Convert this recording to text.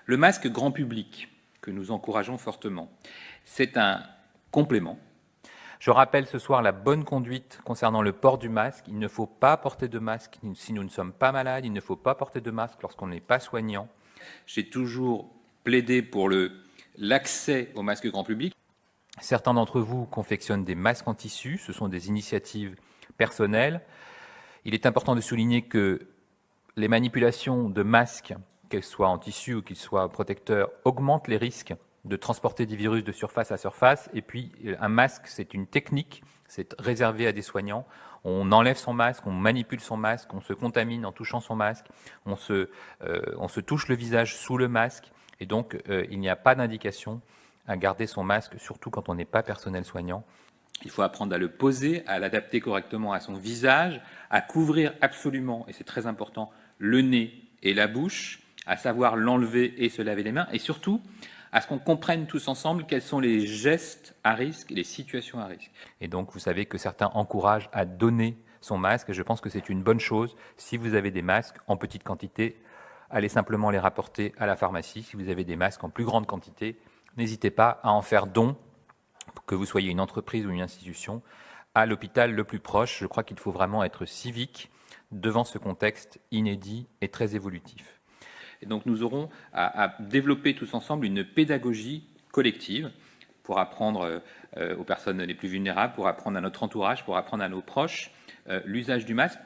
Le masque grand public, que nous encourageons fortement, c'est un complément. Je rappelle ce soir la bonne conduite concernant le port du masque. Il ne faut pas porter de masque si nous ne sommes pas malades. Il ne faut pas porter de masque lorsqu'on n'est pas soignant. J'ai toujours plaidé pour l'accès au masque grand public. Certains d'entre vous confectionnent des masques en tissu. Ce sont des initiatives personnelles. Il est important de souligner que les manipulations de masques, qu'elles soient en tissu ou qu'ils soient protecteurs, augmentent les risques de transporter des virus de surface à surface. Et puis, un masque, c'est une technique, c'est réservé à des soignants. On enlève son masque, on manipule son masque, on se contamine en touchant son masque, on se touche le visage sous le masque. Et donc, il n'y a pas d'indication à garder son masque, surtout quand on n'est pas personnel soignant. Il faut apprendre à le poser, à l'adapter correctement à son visage, à couvrir absolument, et c'est très important, le nez et la bouche, à savoir l'enlever et se laver les mains, et surtout à ce qu'on comprenne tous ensemble quels sont les gestes à risque et les situations à risque. Et donc, vous savez que certains encouragent à donner son masque, et je pense que c'est une bonne chose. Si vous avez des masques en petite quantité, allez simplement les rapporter à la pharmacie. Si vous avez des masques en plus grande quantité, n'hésitez pas à en faire don, que vous soyez une entreprise ou une institution, à l'hôpital le plus proche. Je crois qu'il faut vraiment être civique devant ce contexte inédit et très évolutif. Et donc nous aurons à développer tous ensemble une pédagogie collective pour apprendre aux personnes les plus vulnérables, pour apprendre à notre entourage, pour apprendre à nos proches l'usage du masque.